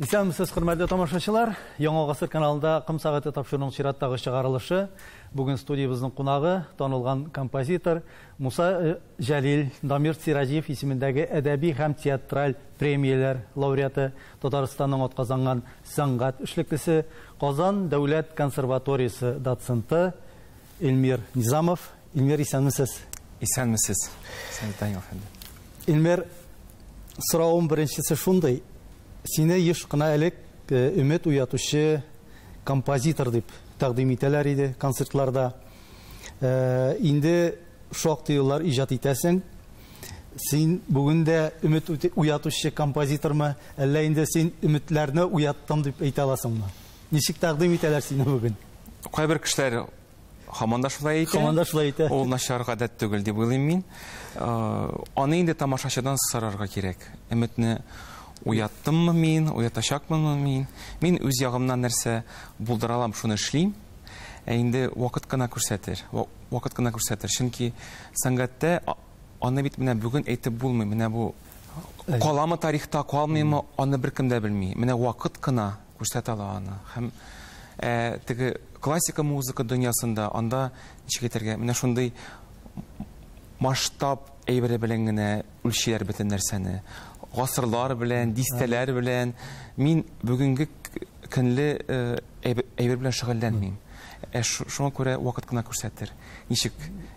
Исәнмесез, хөрмәтле тамашачылар. Яңа гасыр каналында Кым сәгате тапшыруның чираттагы чыгарылышы. Бүген студиябызның кунагы танылган композитор Муса Җәлил Дамир Сираҗиев исемендәге әдәби һәм театраль премияләр лауреаты, Татарстанның атказанган сәнгать эшлеклесе, Казан дәүләт консерваториясе доценты Илмир Низамов. Илмир, исәнмесез? Исәнмесез. Илмир, сорауым беренчесе шундый. Сине еш кына элек өмет уятучы композитор дип тәкъдим итәләр иде концертларда. Инде шактый еллар иҗат итәсең. Син бүген дә өмет уятучы композитормы, әллә инде син өметләрне уяттым дип әйтә аласыңмы? Ничек тәкъдим итәләр сине бүген? Кайбер кешеләр һаман да шулай әйтә. Һаман да шулай әйтә. Ул начар гадәт түгел дип уйлыйм мин. Аны инде тамашачыдан сорарга кирәк. Өметне уяттыммы мин, уятачакмынмы мин? Мин үз ягымнан нәрсә булдыра алам, шуны эшлим. Инде вакыт кына күрсәтер. Вакыт кына күрсәтер. Чөнки сәнгатьтә аны бит менә бүген әйтеп булмый. Менә бу каламы тарихта, калмыймы, аны беркем дә белми. Менә вакыт кына күрсәтә ала аны. Һәм теге классика музыка дөньясында анда ничек әйтергә, менә шундый масштаб әйбере белән генә үлчиләр бөтен нәрсәне. Гасырлар белән, дистәләр белән мин бүгенге көнле әйбер белән шөгыльләнмим. Шуңа күрә вакыт кына күрсәтер. Ничек?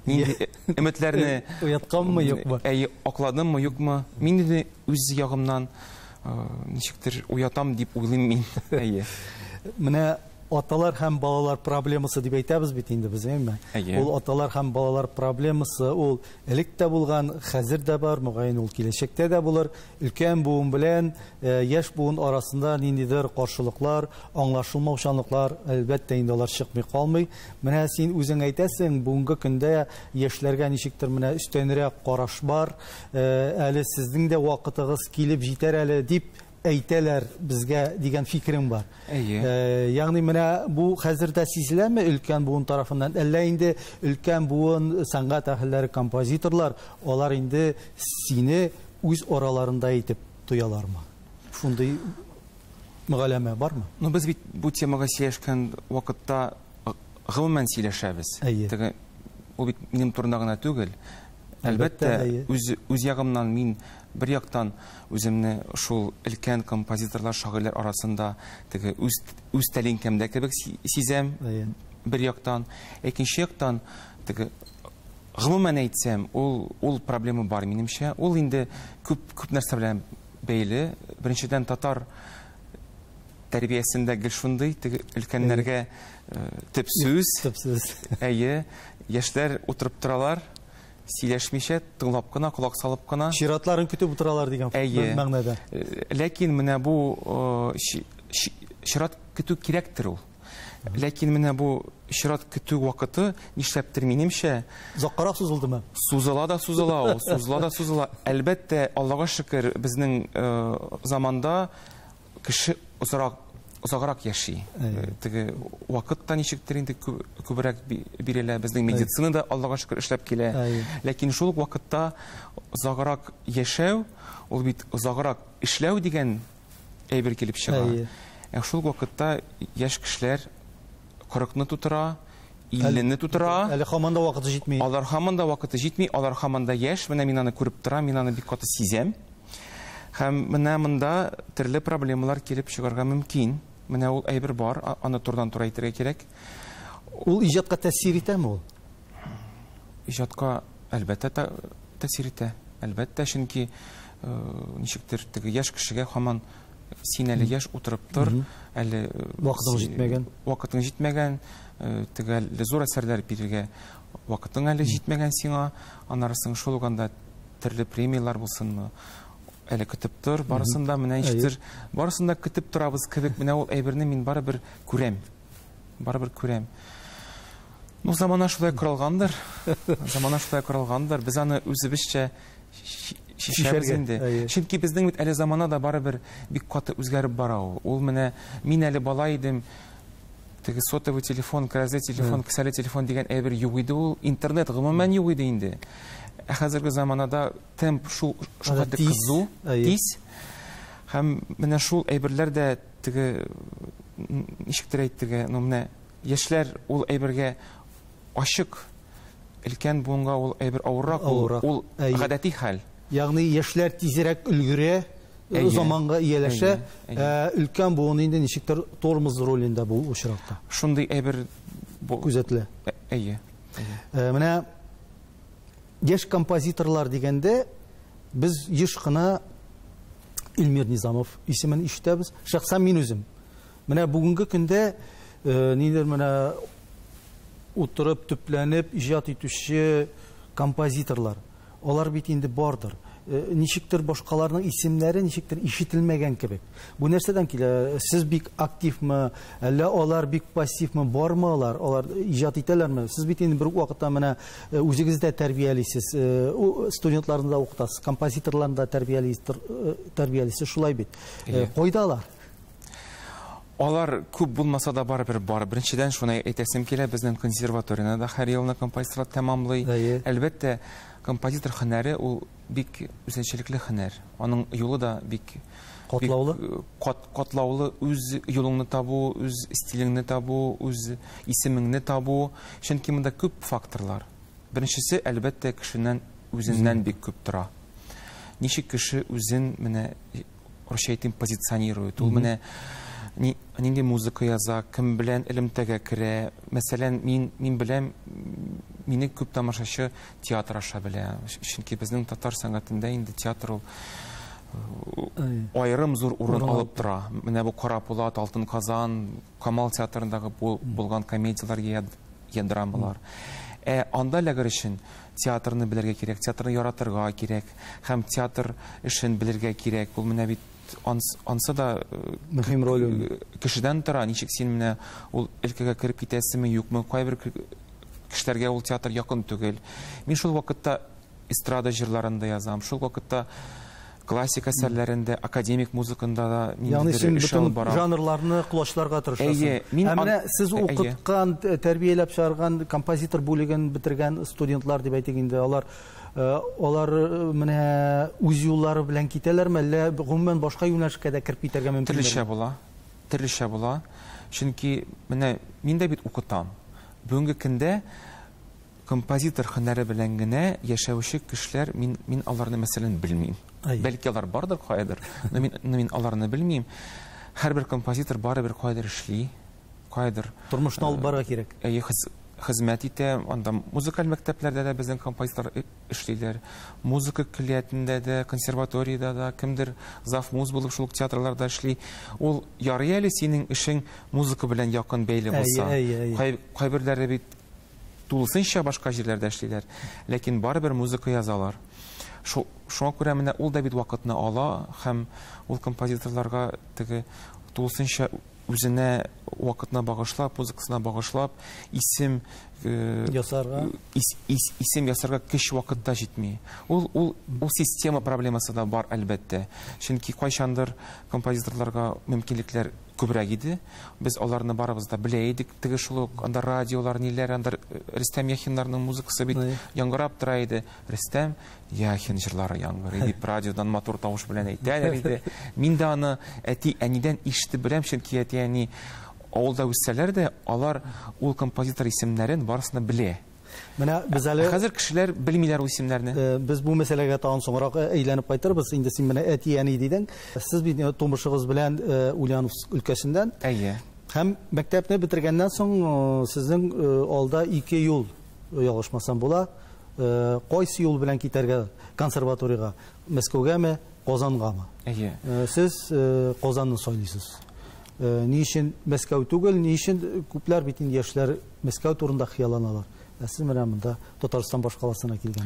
Нинди өметләрне уятканмы, юкмы? Акладыммы, юкмы? Мин инде үз ягымнан ничектер уятам дип уйлыйм мин. Менә аталар һәм балалар проблемасы дип әйтәбез бит инде без, әйме? Ул аталар һәм балалар проблемасы, ул элек тә булган, хәзер дә бар, мөгаен ул киләчәктә дә булыр. Өлкән буын белән яшь буын арасында ниндидер каршылыклар, аңлашылмаучанлыклар әлбәттә инде алар чыкмый калмый. Менә син үзең әйтәсең, бүгенге көндә яшьләргә ничектер менә өстәнрәк караш бар, әле сезнең дә вакытыгыз килеп җитәр әле дип әйтәләр безгә дигән фикерем бар. Ягъни менә бу хәзердә сизеләме өлкән буын тарафыннан? Әллә инде өлкән буын сәнгать әһелләре, композиторлар, алар инде сине үз араларында әйтеп тоялармы? Шундый мөгаләмә бармы? Ну без бит бу темага сөйләшкән вакытта гомумән сөйләшәбез. Теге ул бит минем турында гына түгел. Әлбәттә, үз ягымнан мин бер яктан үземне шул өлкән композиторлар, шагыйрьләр арасында теге үз тәлинкәмдә кебек сизәм бер яктан. Икенче яктан теге гомумән әйтсәм, ул проблема бар минемчә. Ул инде күп нәрсә белән бәйле. Беренчедән татар тәрбиясендә гел шундый, теге өлкәннәргә төп сүз. Яшьләр утырып торалар. Сөйләшмичә, тыңлап кына, колак салып кына. Чиратларын көтеп утыралар дигән мәгънәдә. Ләкин менә бу чират көтү кирәктер ул. Ләкин менә бу чират көтү вакыты нишләптер минемчә заккарак сузылдымы? Сузыла да сузыла. Әлбәттә, Аллага шөкер, безнең заманда кеше озаграк яши. Теге вакытта ничектер инде күбрәк бирелә. Безнең медицина да Аллага шөкер эшләп килә. Ләкин шул ук вакытта озаграк яшәү, ул бит озаграк эшләү дигән әйбер килеп чыга. Шул вакытта яшь кешеләр 40-ны тутыра, 50-ны тутыра. Әле һаман да вакыты җитми. Алар һаман да вакыты җитми, алар һаман да яшь. Менә мин аны күреп торам, мин аны бик каты сизәм. Һәм менә монда төрле проблемалар килеп чыгарга мөмкин. Менә ул әйбер бар, аны турыдан-туры әйтергә кирәк. Ул иҗатка тәэсир итәме ул? Иҗатка әлбәттә тәэсир итә. Әлбәттә, чөнки ничектер теге яшь кешегә һаман син әле яшь утырып тор, әле вакытың җитмәгән, теге зур әсәрләр бирергә вакытың әле җитмәгән сиңа, анарысын шул уганда төрле премиялар булсынмы? Әле көтеп тор, барысында менә ишетер, барысында көтеп торабыз кебек, менә ул әйберне мин барыбер күрәм. Ну, замана шулай корылгандыр. Без аны үзебезчә шишәбез инде. Чөнки безнең бит әле замана да барыбер бик каты үзгәреп бара ул. Ул менә мин әле бала идем, теге сотовый телефон, кәрәзле телефон, кесәле телефон дигән әйбер юк иде ул. Интернет гомумән юк иде инде. Хәзерге заманада темп шул кызу, тиз. Һәм менә шул әйберләр дә теге ничектер әйтергә, менә яшьләр ул әйбергә ачык, өлкән буынга ул әйбер авыррак, ул гадәти хәл. Ягъни яшьләр тизрәк өлгерә, заманга ияләшә, өлкән буын инде ничектер тормоз ролендә бу очракта. Шундый әйбер күзәтелә. Менә яшь композиторлар дигәндә без еш кына Илмир Низамов исемен ишетәбез. Шәхсән мин үзем. Менә бүгенге көндә нидер менә утырып, төпләнеп, иҗат итүче композиторлар. Алар бит инде бардыр. Ничектер башкаларның исемнәре ничектер ишетелмәгән кебек. Бу нәрсәдән килә? Сез бик активмы, әллә алар бик пассивмы, бармы алар? Алар иҗат итәләрме? Сез бит инде бер вакытта менә үзегез дә тәрбиялисез, студентларны да укытасыз, композиторларны да тәрбиялисез, шулай бит. Кайдалар? Алар күп булмаса да барыбер бар. Беренчедән шуны әйтәсем килә, безнең консерваторияда да һәр елны композиторлар тәмамлый. Әлбәттә, композитор һөнәре ул бик үзенчәлекле һөнәр. Аның юлы да бик катлаулы, үз юлыңны табу, үз стилеңне табу, үз исемеңне табу. Чөнки монда күп факторлар. Беренчесе, әлбәттә, кешенән үзеннән бик күп тора. Ничек кеше үзен менә позиционирует. Ул менә нинди музыка яза, кем белән элемтәгә керә. Мәсәлән, мин беләм, мине күп тамашачы театр аша белә. Чөнки безнең татар сәнгатендә инде театр ул аерым зур урын алып тора. Менә бу Кара Пулат, Алтын Казан, Камал театрындагы булган комедиялар я драмалар. Анда эләгер өчен театрны белергә кирәк, театрны яратырга кирәк, һәм театр эшен белергә кирәк. Ул менә бит ансы да мөһим роль кешедән тора. Ничек син менә ул өлкәгә кереп китәсеме, юкмы? Кайбер кешеләргә ул театр якын түгел. Мин шул вакытта эстрада җырларында язам, шул вакытта классик әсәрләрендә, академик музыкында да ниндидер эш алып барам. Жанрларны кулачларга тырышасыз. Менә сез укыткан, тәрбияләп чыгарган, композитор бүлеген бетергән студентлар дип әйтик инде, алар менә үз юллары белән китәләрме, әллә гомумән башка юнәлешкә дә кирип китәргә мөмкинме? Төрлечә була. Чөнки менә мин дә бит укытам. Бүгенге көндә композитор һөнәре белән генә яшәүче кешеләр, мин аларны мәсәлән белмим. Бәлки алар бардыр кайдыр, но мин аларны белмим. Һәрбер композитор барыбер кайдыр эшли, кайдыр тормышны алып барырга кирәк. Хезмәт итә, анда музыкаль мәктәпләрдә дә безнең композиторлар эшлиләр. Музыка көллиятендә дә, консерваториядә дә, кемдер завмуз булып шул театрларда эшли. Ул ярый әле синең эшең музыка белән якын бәйле булса. Кайберләре бит тулысынча башка җирләрдә эшлиләр, ләкин барыбер музыка язалар. Шуңа күрә менә ул да бит вакытны ала, һәм ул композиторларга теге тулысынча үзенә вакытны багышлап, музыкасына багышлап, исем ясарга көч вакытта җитми. Ул система проблемасы да бар әлбәттә. Чөнки кайчандыр композиторларга мөмкинлекләр күбрәк иде. Без аларны барыбыз да белә идек. Теге шул анда радиолар ниләр, анда Рөстәм Яхиннарның музыкасы бит яңгырап тора иде. Рөстәм Яхин җырлары яңгырый дип радиодан матур тавыш белән әйтәләр иде. Мин дә аны әни-әнидән ишетеп беләм, чөнки әни авылда үссәләр дә, алар ул композитор исемнәрен барысына белә. Менә без әле хәзер кешеләр белмиләр ул исемнәрне. Без бу мәсьәләгә тагын соңрак әйләнеп кайтырбыз. Инде син менә әти-әни дидең. Сез бит тумышыгыз белән Ульяновск өлкәсендән. Һәм мәктәпне бетергәннән соң сезнең алда 2 юл ялгышмасам була. Кайсы юл белән китәргә консерваториягә? Мәскәүгәме, Казангамы? Сез Казанны сайлыйсыз. Ни өчен Мәскәү түгел, ни өчен күпләр бит инде яшьләр Мәскәү турында хыялланалар. Сез менә монда Татарстан башкаласына килгән.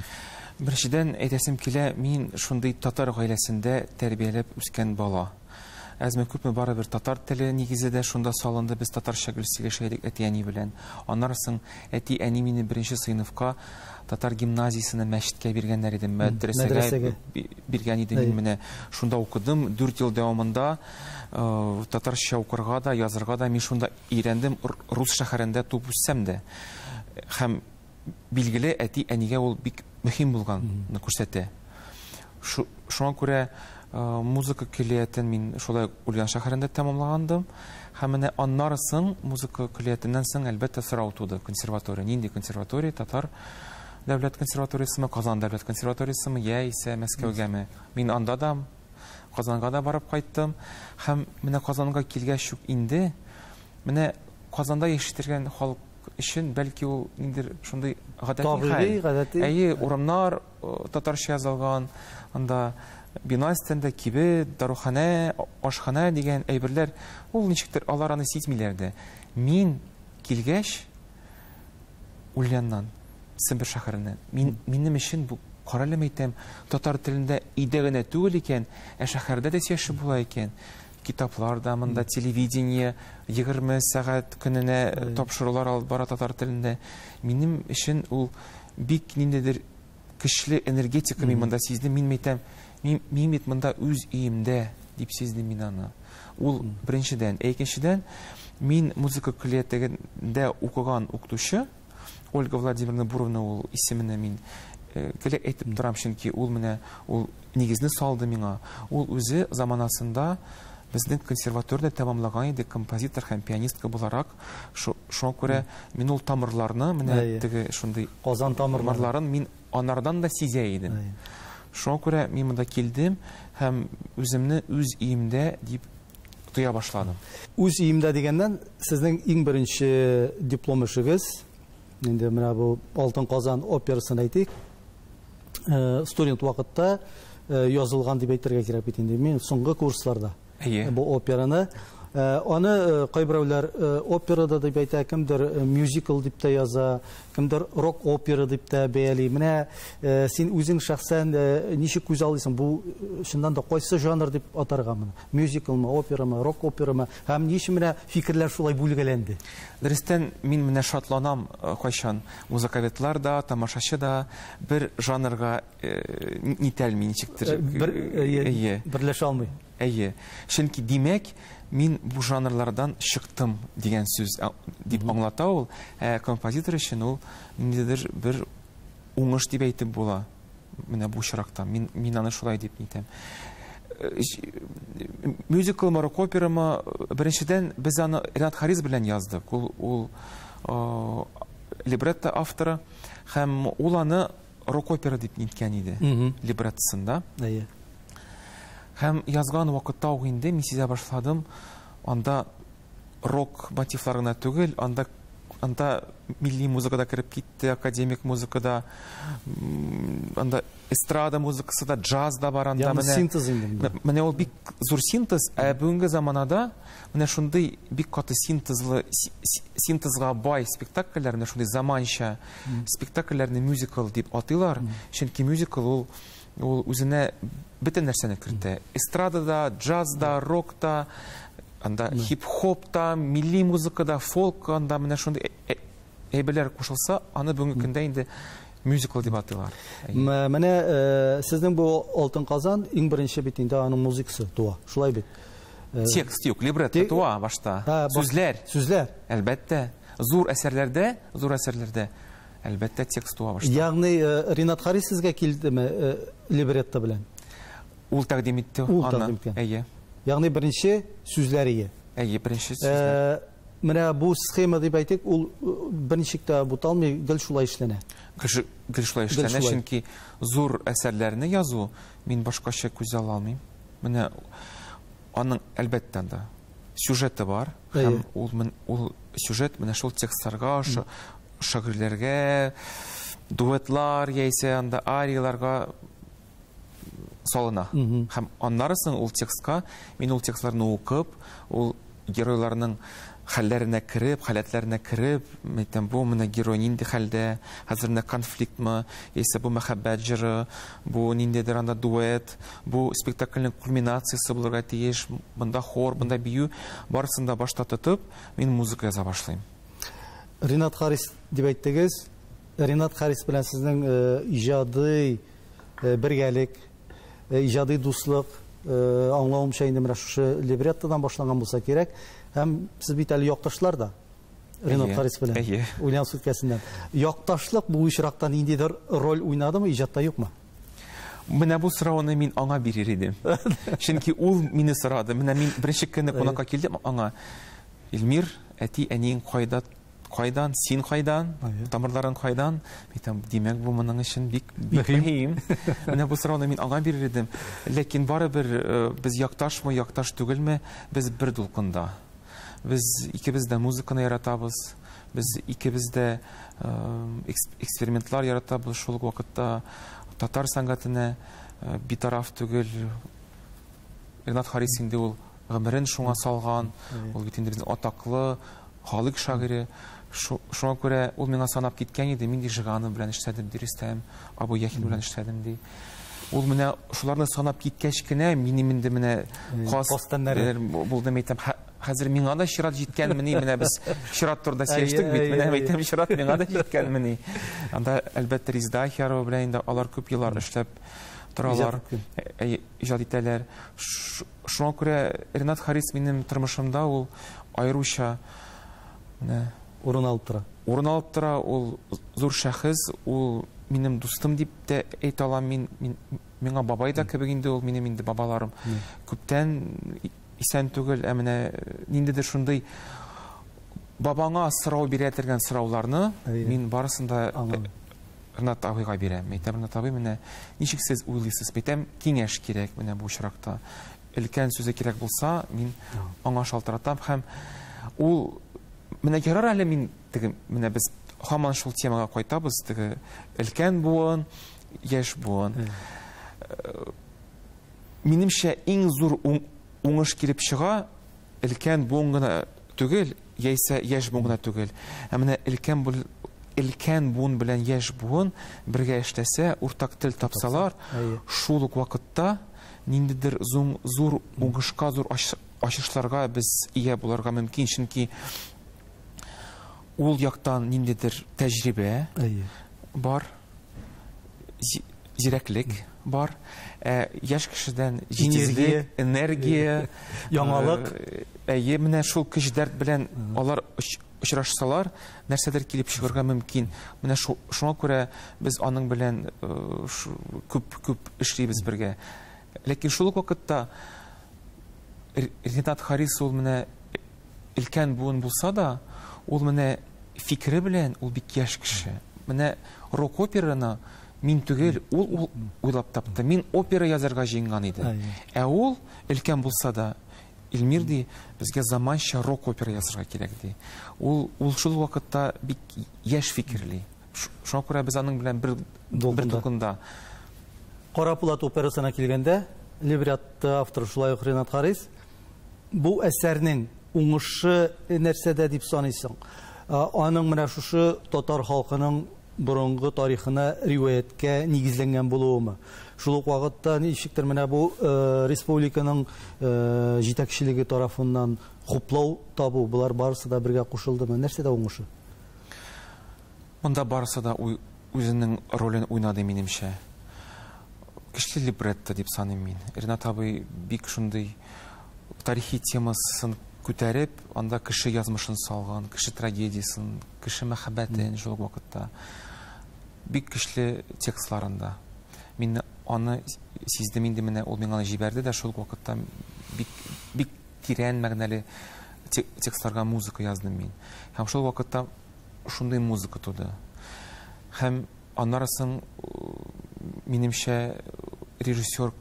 Беренчедән әйтәсем килә, мин шундый татар гаиләсендә тәрбияләп үскән бала. Әзме күпме барыбер татар теле нигезендә шунда салынды, без татарча сөйләшәйдек әти-әни белән. Аннан соң әти-әни мине беренче сыйныфка татар гимназиясына мәчеткә биргәннәр иде, мәдрәсәгә биргән иде. Мин менә шунда укыдым, 4 ел дәвамында татарча укырга да, язырга да мин шунда өйрәндем. Рус шәһәрендә туып үссәм дә. Һәм билгеле әти-әнигә ул бик мөһим булганны күрсәтә. Шуңа күрә музыка көллиятен мин шулай Ульян шәһәрендә тәмамлагандым. Һәм менә аннан соң музыка көллиятеннән соң әлбәттә сорау туды. Консерватория, нинди консерватория? Татар дәүләт консерваториясымы, Казан дәүләт консерваториясымы, яисә Мәскәүгәме? Мин анда да Казанга да барып кайттым. Һәм менә Казанга килгәч үк инде менә Казанда яшәтергән халык өчен бәлки ул ниндидер шундый гадәти. Әйе, урамнар татарча язылган, анда бина өстендә кибет, дарухана, ашхана дигән әйберләр, ул ничектер алар аны сизмиләр дә. Мин килгәч Ульяннан, Сембер шәһәреннән, минем өчен бу каралым әйтәм, татар телендә идә генә түгел икән, шәһәрдә дә яшәп була икән. Китаплар да, монда телевидение 20 сәгать көненә тапшырулар алып бара татар телендә. Минем өчен ул бик ниндидер көчле энергетика мин монда сиздем. Мин әйтәм, мин бит монда үз өемдә дип сиздем мин аны. Ул беренчедән, икенчедән мин музыка көллиятендә укыган укытучы Ольга Владимировна Буровна ул исеменә мин көлек әйтеп торам, чөнки ул менә ул нигезне салды миңа. Ул үзе заманасында безнең консерваторияда тәмамлаган иде, композитор һәм пианистка буларак. Шуңа күрә мин ул тамырларны, менә теге шундый Казан тамырларын мин анардан да сизә идем. Шуңа күрә мин монда килдем һәм үземне үз өемдә дип тоя башладым. Үз өемдә дигәннән, сезнең иң беренче диплом эшегез, инде менә бу Алтын Казан операсын әйтик, студент вакытта язылган дип әйтергә кирәк бит инде. Мин соңгы курсларда bu operаны. Аны кайберәүләр операда дип әйтә, кемдер мюзикл дип тә яза, кемдер рок опера дип тә бәяли. Менә син үзең шәхсән ничек күз алыйсың? Бу шундан да кайсы жанр дип атарга моны? Мюзиклмы, операмы, рок операмы? Һәм ничек менә фикерләр шулай бүлгәләнде? Дөрестән мин менә шатланам кайчан музыкаветлар да, тамашачы да бер жанрга нитәлми ничектер. Берләшә алмый. Әйе. Чөнки димәк, мин бу жанрлардан чыктым дигән сүз дип аңлата ул. Композитор өчен ул ниндидер бер уңыш дип әйтеп була. Менә бу чиракта мин аны шулай дип әйтәм. Мюзикл, рок операмы, беренчедән без аны Ринат Харис белән яздык. Ул либретто авторы һәм ул аны рок опера дип әйткән иде. Либреттосында. Әйе. Һәм язган вакытта ук инде мин сизә башладым, анда рок мотивларына түгел, анда милли музыкада кирип китте, академик музыкада, анда эстрада музыкасы да, джаз да бар анда. Синтез инде. Менә ул бик зур синтез, бүгенге заманада менә шундый бик каты синтезга бай спектакльләр, менә шундый заманча спектакльләрне мюзикл дип атыйлар. Чөнки мюзикл ул үзенә бөтен нәрсәне кертә. Эстрадада, джазда, рокта, анда хип-хопта, милли музыкада, фолк, анда менә шундый әйберләр кушылса, аны бүгенге көндә инде мюзикл дип атыйлар. Менә сезнең бу Алтын Казан иң беренче бит инде аның музыкасы туа. Шулай бит. Текст юк, либретто туа башта. Сүзләр. Әлбәттә, зур әсәрләрдә әлбәттә текст туа башта. Ягъни Ринат Харис сезгә килдеме либретто белән? Ул тәкъдим итте аны. Әйе. Ягъни беренче сүзләре. Әйе, беренче сүзләр. Менә бу схема дип әйтик, ул берничек тә буталмый, гел шулай эшләнә. Гел шулай эшләнә, чөнки зур әсәрләрне язу мин башкача күз ала алмыйм. Менә аның әлбәттә дә сюжеты бар, һәм ул сюжет менә шул текстларга, шагыйрьләргә, дуэтлар яисә анда арияларга салына. Һәм аннарысын ул текстка, мин ул текстларны укып, ул геройларның хәлләренә кирип, халәтләренә кирип, мәйтәм бу менә герой нинди хәлдә, хәзер менә конфликтмы, яисә бу мәхәббәт җыры, бу ниндидер анда дуэт, бу спектакльнең кульминациясе булырга тиеш, бында хор, бында бию, барысын да башта тотып, мин музыка яза башлыйм. Ринат Харис дип әйттегез. Ринат Харис белән сезнең иҗади бергәлек, иҗади дуслык, аңлавымча инде менә шушы либреттодан башланган булса кирәк. Һәм сез бит әле якташлар да Ринат Харис белән. Ульяновск өлкәсеннән. Якташлык бу очракта ниндидер роль уйнадымы, иҗатта юкмы? Менә бу сорауны мин аңа бирер идем. Чөнки ул мине сорады. Менә мин беренче көнне кунакка килдем аңа. Илмир, әти, әниең кайдан, син кайдан, тамырларың кайдан? Әйтәм, димәк, бу моның өчен бик мөһим. Менә бу сорауны мин аңа бирер идем. Ләкин барыбер без якташмы, якташ түгелме, без бер дулкында. Без икебез дә музыканы яратабыз. Без икебез дә экспериментлар яратабыз шул вакытта. Татар сәнгатенә битараф түгел. Ренат Харис инде ул гомерен шуңа салган. Ул бит инде безнең атаклы халык шагыйре. Шуңа күрә ул миңа санап киткән иде. Мин ди Жиганы белән эшләдем, Дирестәм, Абу Яхин белән эшләдем ди. Ул менә шуларны санап киткәч кенә минем инде менә кастаннар булды, әйтәм, хәзер миңа да чират җиткәнмени, менә без чират турында сөйләштек бит, менә әйтәм, чират миңа да җиткәнмени. Анда әлбәттә Резда Ахярова белән инде алар күп еллар эшләп торалар, иҗат итәләр. Шуңа күрә Ренат Харис минем тормышымда ул аеруча урын алып тора. Ул зур шәхес, ул минем дустым дип тә әйтә алам. Миңа бабай да кебек инде, ул минем инде бабаларым. Күптән исән түгел, ә менә ниндидер шундый бабаңа сорау бирә торган сорауларны мин барысын да Ренат абыйга бирәм. Әйтәм, Ренат абый, менә ничек сез уйлыйсыз? Әйтәм, киңәш кирәк менә бу очракта. Өлкән сүзе кирәк булса, мин аңа шалтыратам һәм ул менә ярар әле мин теге менә без һаман шул темага кайтабыз, теге өлкән буын, яшь буын. Минемчә иң зур уңыш килеп чыга өлкән буын гына түгел, яисә яшь буын гына түгел. Ә менә өлкән буын белән яшь буын бергә эшләсә, уртак тел тапсалар, шул ук вакытта ниндидер зур уңышка, зур ачышларга без ия булырга мөмкин, чөнки ул яктан ниндидер тәҗрибә бар, зирәклек бар, яшь кешедән җитезлек, энергия, яңалык. Менә шул көч-дәрт белән алар очрашсалар, нәрсәдер килеп чыгарга мөмкин. Менә шуңа күрә без аның белән күп эшлибез бергә. Ләкин шул вакытта Ренат Харис ул менә өлкән буын булса да, ул менә фикере белән ул бик яшь кеше. Менә рок-операны мин түгел, ул уйлап тапты. Мин опера язарга җыенган иде. Ә ул өлкән булса да, Илмир ди, безгә заманча рок-опера язарга кирәк ди. Ул шул вакытта бик яшь фикерли. Шуңа күрә без аның белән бер дулкында. Кара Пулат операсына килгәндә, либретто авторы шулай ук Ренат Харис, бу әсәрнең уңышы нәрсәдә дип саныйсың? Аның менә шушы татар халкының борынгы тарихына риваяткә нигезләнгән булуымы? Шул ук вакытта ничектер менә бу республиканың җитәкчелеге тарафыннан хуплау табу, булар барысы да бергә кушылдымы? Нәрсәдә уңышы? Монда барысы да үзенең ролен уйнады минемчә. Көчле либретто дип саныйм мин. Ренат абый бик шундый тарихи темасын күтәреп, анда кеше язмышын салган, кеше трагедиясын, кеше мәхәббәтен шул вакытта бик көчле текстларында. Мин аны сиздем инде, менә ул миңа җибәрде дә, шул вакытта бик тирән мәгънәле текстларга музыка яздым мин. Һәм шул вакытта шундый музыка туды. Һәм аннарысын минемчә режиссер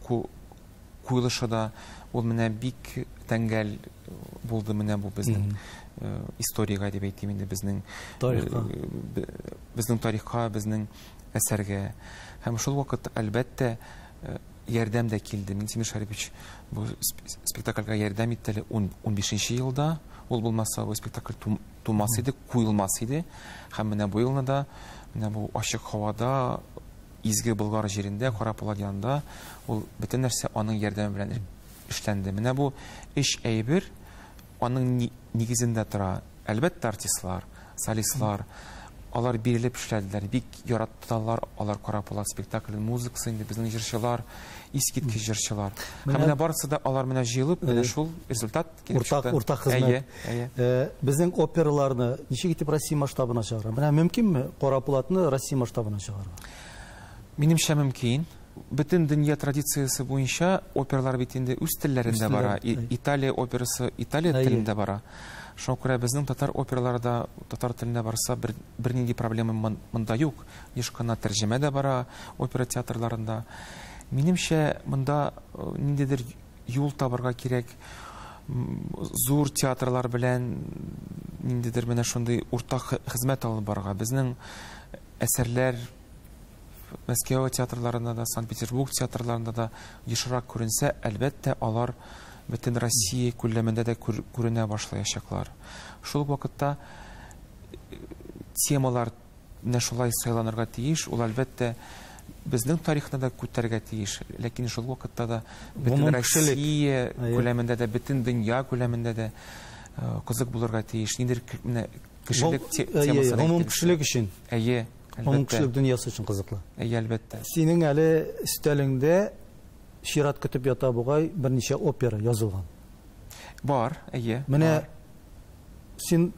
куелышы да ул менә бик тәңгәл булды, менә бу безнең историягә дип әйтим инде, безнең тарихка, безнең әсәргә. Һәм шул вакытта әлбәттә ярдәм дә килде. Минтимер Шарипович бу спектакльгә ярдәм итте 15нче елда. Ул булмаса бу спектакль тумас иде, куелмас иде. Һәм менә бу елны да, менә бу ачык һавада, изге Болгар җирендә, Кара Пулат янында, ул бөтен нәрсә аның ярдәме белән эшләнде. Менә бу эш әйбер аның нигезендә тора. Әлбәттә артистлар, солистлар, алар бирелеп эшләделәр, бик яраттылар алар Кара Пулат спектаклен музыкасы, инде безнең җырчылар, искиткеч җырчылар. Һәм менә барысы да алар менә җыелып, менә шул результат килеп чыкты. Уртак хезмәт. Безнең операларны ничек итеп Россия масштабына чыгара? Менә мөмкинме Кара Пулатны Россия масштабына чыгарга? Минемчә мөмкин. Bütün dünya tradiциясы буенча опералар бит инде үз телләрендә бара. Италия операсы Италия телендә бара. Шуңа күрә безнең татар операларда татар телендә барса бернинди проблема монда юк. Еш кына тәрҗемә дә бара опера театрларында. Минемчә, монда ниндидер юл табарга кирәк. Зур театрлар белән ниндидер менә шундый уртак хезмәт алып барга. Безнең әсәрләр Мәскәү театрларында да, Санкт-Петербург театрларында да ешрак күренсә, әлбәттә алар бөтен Россия күләмендә дә күренә башлаячаклар. Шул вакытта темалар менә шулай сайланырга тиеш, ул әлбәттә безнең тарихны да күтәргә тиеш. Ләкин шул вакытта да бөтен Россия күләмендә дә, бөтен дөнья күләмендә дә кызык булырга тиеш. Ниндидер кешелек темасы. Гомум кешелек өчен. Onun kişilik dünyası için kızıklı. Elbette. Senin әле üstəlində şirat kütüb yata buğay bir neçə opera yazılған. Var, Менә син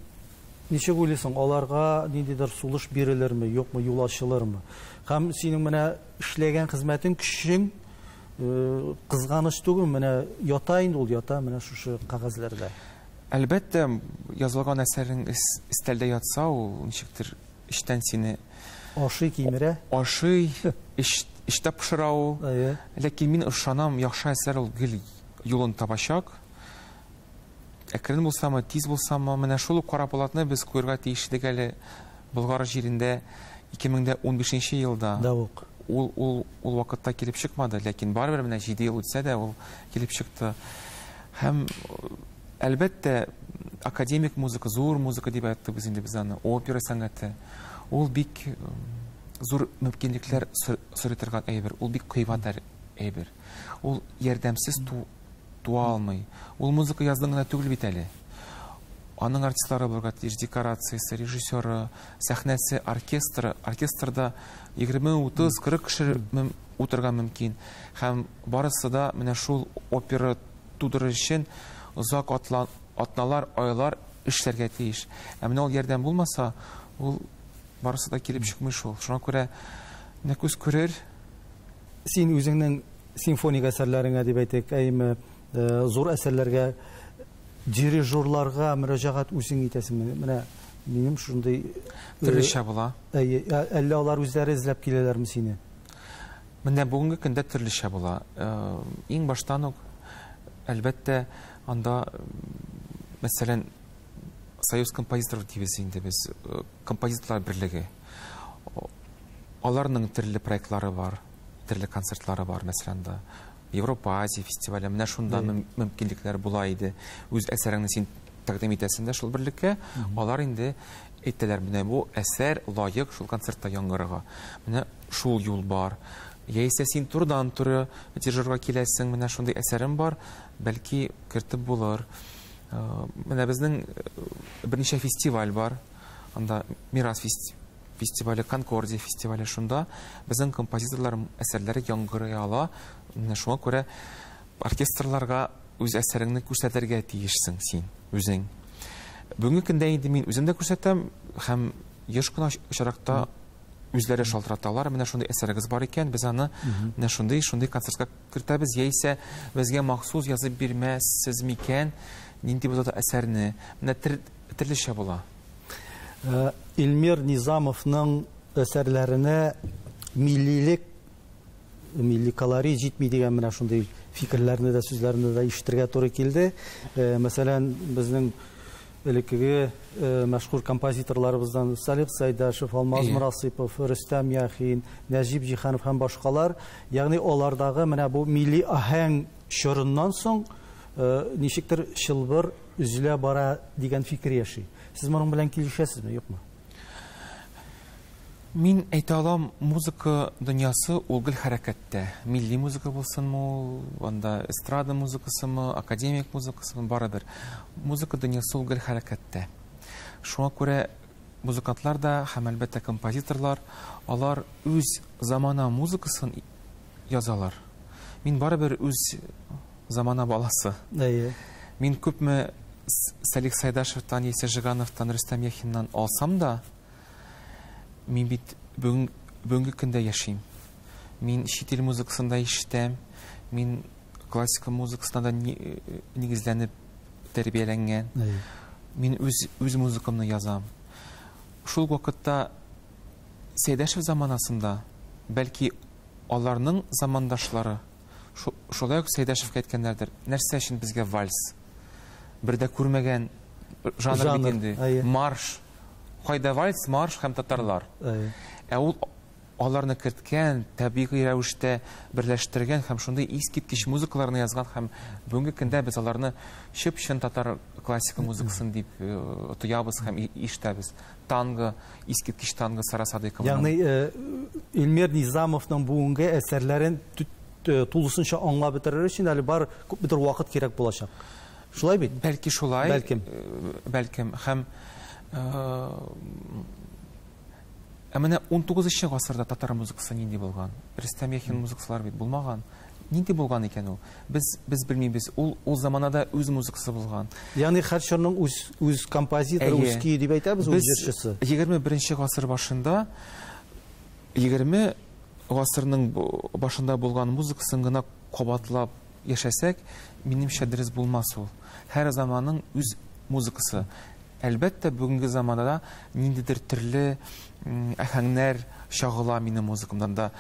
ничек уйлыйсың, аларга ниндидер сулыш бирелерме, юкмы, юл ачылырмы? Һәм синең менә эшләгән хезмәтең көчең кызганыч түгел, менә ята инде ул ята менә шушы кагазьләрдә. Әлбәттә, язылган әсәрең истәлдә ятса, ул ничектер иштән сине Ашый кимерә. Ашый, иштә пешерә ул. Ләкин мин ышанам, яхшы әсәр ул гел юлын табачак. Әкрен булсамы, тиз булсамы, менә шул кара полатны без куярга тиешлек әле Болгар җирендә 2015 елда. Ул вакытта килеп чыкмады, ләкин барыбер менә 7 ел үтсә дә ул килеп чыкты. Һәм әлбәттә академик музыка, зур музыка дип әйттек инде без аны, опера сәнгате. Ул бик зур мөмкинлекләр сорый торган әйбер, ул бик кыйбат әйбер. Ул ярдәмсез туа алмый. Ул музыка яздың гына түгел бит әле. Аның артистлары булырга тиеш, декорациясе, режиссеры, сәхнәсе, оркестры. Оркестрда 20, 30, 40 кеше утырга мөмкин. Һәм барысы да менә шул опера тудырыр өчен озак атналар, айлар эшләргә тиеш. Ә менә ул ярдәм булмаса, ул барысы да килеп чыкмый шул. Шуңа күрә менә күз күрер. Син үзеңнең симфоник әсәрләреңә дип әйтик, әйме зур әсәрләргә дирижерларга мөрәҗәгать үзең итәсеңме? Менә минем шундый төрлечә була. Әллә алар үзләре эзләп киләләрме сине? Менә бүгенге көндә төрлечә була. Иң баштан ук әлбәттә анда мәсәлән Союз композиторов дивизии инде без, композиторлар берлеге. Аларның төрле проектлары бар, төрле концертлары бар, мәсәлән да Европа, Азия фестивале, менә шунда мөмкинлекләр була иде. Үз әсәреңне син тәкъдим итәсең дә шул берлеккә, алар инде әйттеләр, менә бу әсәр лаек шул концертта яңгырырга. Менә шул юл бар. Яисә син турыдан-туры дирижерга киләсең, менә шундый әсәрем бар, бәлки кертеп булыр. Менә безнең берничә фестиваль бар. Анда Мирас фестивале, Конкордия фестивале, шунда безнең композиторлар әсәрләре яңгырый ала. Менә шуңа күрә оркестрларга үз әсәреңне күрсәтергә тиешсең син үзең. Бүгенге көндә инде мин үзем дә күрсәтәм һәм еш кына очракта үзләре шалтыраталар. Менә шундый әсәрегез бар икән, без аны менә шундый концертка кертәбез. Яисә безгә махсус язып бирмәссез микән? Нинди булса да әсәрне, менә төрлечә була. Илмир Низамовның әсәрләренә миллилек, милли колорит җитми дигән менә шундый фикерләрне дә, сүзләрне дә ишетергә туры килде. Мәсәлән, безнең элеккеге мәшһүр композиторларыбыздан Салих Сайдашев, Алмаз Мурасипов, Рөстәм Яхин, Нәҗип Җиһанов һәм башкалар, ягъни алардагы менә бу милли аһәң чорыннан соң ничектер чылбыр үзелә бара дигән фикер яши. Сез моның белән килешәсезме, юкмы? Мин әйтә алам, музыка дөньясы ул гел хәрәкәттә. Милли музыка булсынмы, анда эстрада музыкасымы, академик музыкасымы, барыбер. Музыка дөньясы ул гел хәрәкәттә. Шуңа күрә музыкантлар да һәм әлбәттә композиторлар, алар үз замана музыкасын язалар. Мин барыбер үз замана баласы. Мин күпме Салих Сайдашевтан, Яисә Жигановтан, Рөстәм Яхиннан алсам да, мин бит бүгенге көндә яшим. Мин чит ил музыкасында ишетәм, мин классика музыкасында да нигезләнеп тәрбияләнгән. Мин үз музыкамны язам. Шул вакытта Сәйдәшев заманасында, бәлки аларның замандашлары, шулай ук Сәйдәшевкә әйткәннәрдер, нәрсә өчен безгә вальс? Бердә күрмәгән жанр бит инде. Марш. Кайда вальс, марш һәм татарлар. Ул аларны керткән, табигый рәвештә берләштергән һәм шундый искиткеч музыкаларны язган һәм бүгенге көндә без аларны чын татар классика музыкасын дип тоябыз һәм ишетәбез. Танго, искиткеч танго Сарасадыков. Ягъни Илмир Низамовның бүгенге әсәрләрен тулысынча аңлап бетерер өчен әле бар күпмедер вакыт кирәк булачак. Шулай бит? Бәлки шулай. Бәлкем һәм менә 19-нчы гасырда татар музыкасы нинди булган? Рөстәм Яхин музыкасылар бит булмаган. Нинди булган икән ул? Без белмибез. Ул заманада үз музыкасы булган. Ягъни һәр чорның үз композиторы, үз көе дип әйтәбез, үз җырчысы. 21-нче гасыр башында 20 гасырның башында булган музыкасын гына кабатлап яшәсәк, минемчә дөрес булмас ул. Һәр заманның үз музыкасы. Әлбәттә, бүгенге заманда ниндидер төрле әһәңнәр чагыла минем музыкамдан да.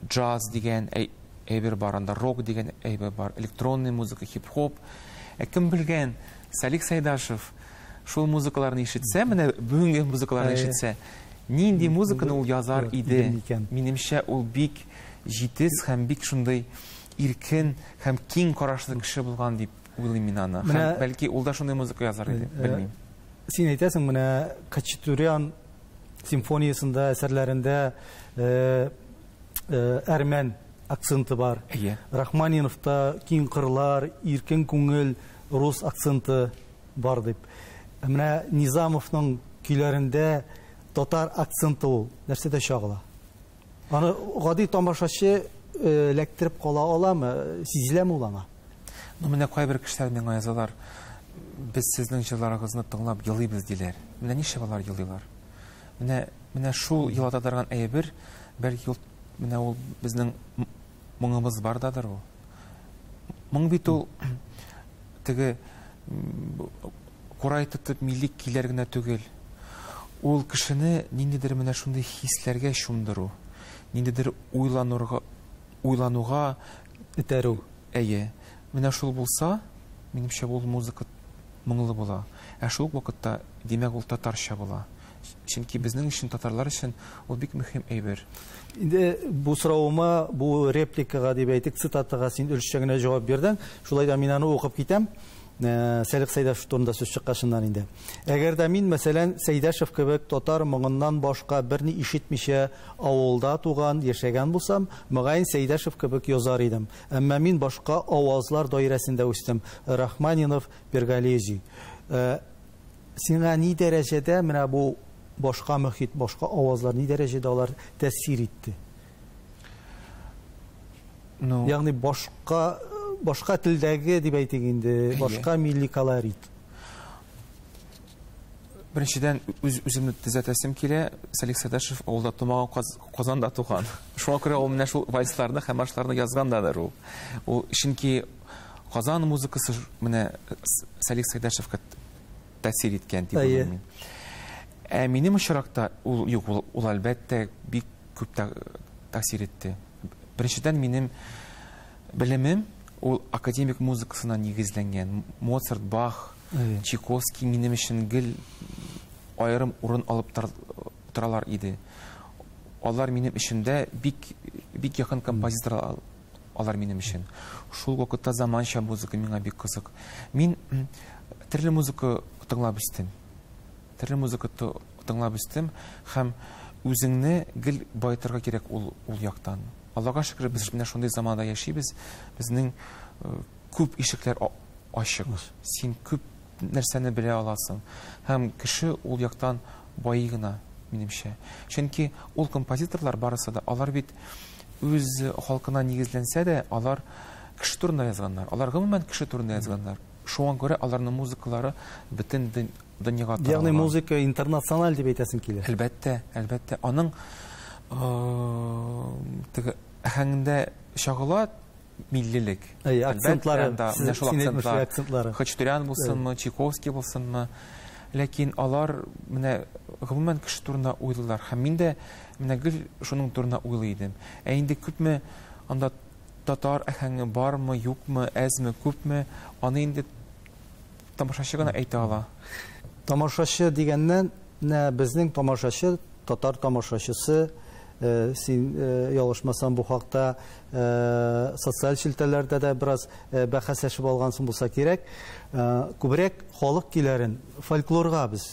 Джаз дигән әйбер бар, анда рок дигән әйбер бар, электронный музыка, хип-хоп. Кем белгән, Салих Сәйдәшев шул музыкаларны ишетсә, менә бүгенге музыкаларны ишетсә, нинди музыканы ул язар иде. Минемчә, ул бик җитез һәм бик шундый иркен һәм киң карашлы кеше булган дип уйлыйм мин аны. Бәлки ул да шундый музыка язар иде, белмим. Син әйтәсең, менә Хачатурян симфониясында, әсәрләрендә әрмән акценты бар. Рахманиновта киң кырлар, иркен күңел, рус акценты бар дип. Менә Низамовның көйләрендә татар акценты ул нәрсәдә чагыла? Аны гади тамашачы эләктереп кала аламы, сизеләме ул аңа? Менә кайбер кешеләр миңа язалар, без сезнең җырларыгызны тыңлап елыйбыз диләр. Менә нишләп алар елыйлар? Менә шул елата торган әйбер, бәлки ул безнең моңыбыз бардадыр ул. Моң бит ул теге курай тотып милли көйләр генә түгел. Ул кешене ниндидер менә шундый хисләргә чумдыру, ниндидер уйлануга итерү. Менә шул булса, минемчә ул музыка моңлы була. Шул вакытта димәк ул татарча була. Чөнки безнең өчен, татарлар өчен ул бик мөһим әйбер. Инде бу сорауыма, бу репликага дип әйтик, цитатага син өлешчә генә җавап бирдең. Шулай да мин аны укып китәм. Салих Сәйдәшев турында сүз чыккашыннан инде. Әгәр дә мин, мәсәлән, Сәйдәшев кебек татар моңыннан башка берни ишетмичә авылда туган, яшәгән булсам, мөгаен Сәйдәшев кебек язар идем. Әмма мин башка авазлар даирәсендә үстем. Рахманинов, Бергалези. Сиңа ни дәрәҗәдә менә бу башка мөхит, башка авазлар ни дәрәҗәдә алар тәэсир итте? Ягъни башка телдәге дип әйтик инде, башка милли колорит. Беренчедән, үземне төзәтәсем килә. Салих Сәйдәшев авылда тумаган, Казанда туган. Шуңа күрә ул менә шул вальсларны һәм маршларны язгандадыр ул. Ул чөнки Казан музыкасы менә Салих Сәйдәшевкә тәэсир иткән дип уйлыйм. Минем очракта ул әлбәттә бик күп тәэсир итте. Беренчедән, минем белемем ул академик музыкасына нигезләнгән. Моцарт, Бах, Чайковский минем өчен гел аерым урын алып торалар иде. Алар минем өчен дә бик якын композитор алар минем өчен. Шул вакытта заманча музыка миңа бик кызык. Мин төрле музыка тыңлап үстем. Һәм үзеңне гел байтырга кирәк ул яктан. Аллага шөкер, без менә шундый заманда яшибез. Безнең күп ишекләр ачык. Син күп нәрсәне белә аласың. Һәм кеше ул яктан бай гына, минемчә. Чөнки ул композиторлар барысы да, алар бит үз халкына нигезләнсә дә, алар кеше турында язганнар. Алар гомумән кеше турында язганнар. Шуңа күрә аларның музыкалары бөтен дөньяга таралган. Ягъни музыка интернациональ дип әйтәсең килә. Әлбәттә. Аның әһәңдә шагыла миллилек. Акцентлары, акцентлары. Хачатурян булсынмы, Чайковский булсынмы. Ләкин алар менә гомумән кеше турында уйлыйлар. Һәм мин дә менә гел шуның турында уйлый идем. Ә инде күпме анда татар әһәңе бармы, юкмы, әзме, күпме, аны инде тамашачы гына әйтә ала. Тамашачы дигәннән, безнең тамашачы, татар тамашачысы, син ялышмасам бу хакта социаль шелтәләрдә дә бераз бәхәсләшеп алгансың булса кирәк. Күбрәк халык көйләрен, фольклорга без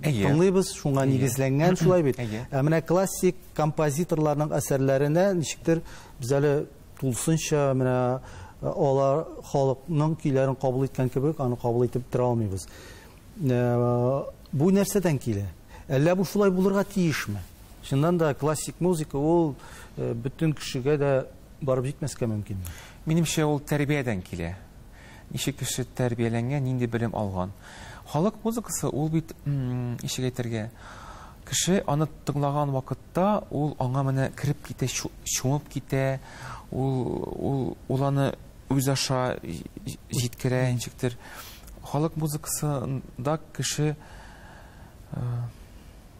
тыңлыйбыз, шуңа нигезләнгән шулай бит. Ә менә классик композиторларның әсәрләренә ничектер без әле тулсынча менә алар халыкның көйләрен кабул иткән кебек, аны кабул итеп тора алмыйбыз. Бу нәрсәдән килә? Әллә бу шулай булырга тиешме? Шуннан да классик музыка ул бөтен кешегә дә барып җитмәскә мөмкин. Минемчә ул тәрбиядән килә. Ничек кеше тәрбияләнгән, нинди белем алган. Халык музыкасы ул бит ишек әйтергә. Кеше аны тыңлаган вакытта ул аңа менә кирип китә, шуңып китә. Ул аны үз аша җиткерә, ничектер. Халык музыкасында кеше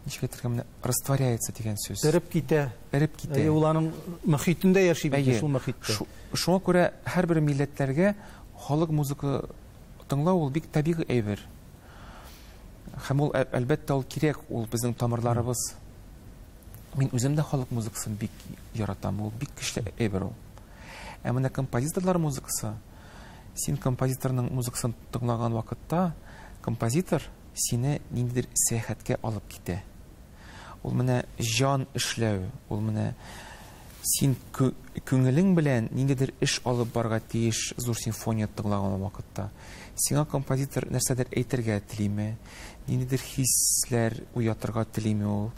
ничек әйтергә, менә растворяется дигән сүз. Эреп китә. Ул аның мөхитендә яши бит, шул мөхиттә. Шуңа күрә һәрбер милләтләргә халык музыка тыңлау ул бик табигый әйбер. Һәм ул әлбәттә ул кирәк, ул безнең тамырларыбыз. Мин үзем дә халык музыкасын бик яратам, ул бик көчле әйбер ул. Ә менә композиторлар музыкасы, син композиторның музыкасын тыңлаган вакытта, композитор сине ниндидер сәяхәткә алып китә. Ул менә җан эшләү, ул менә син күңелең белән ниндидер эш алып барга тиеш зур симфония тыңлаган вакытта. Сиңа композитор нәрсәдер әйтергә телиме, ниндидер хисләр уятырга телиме ул.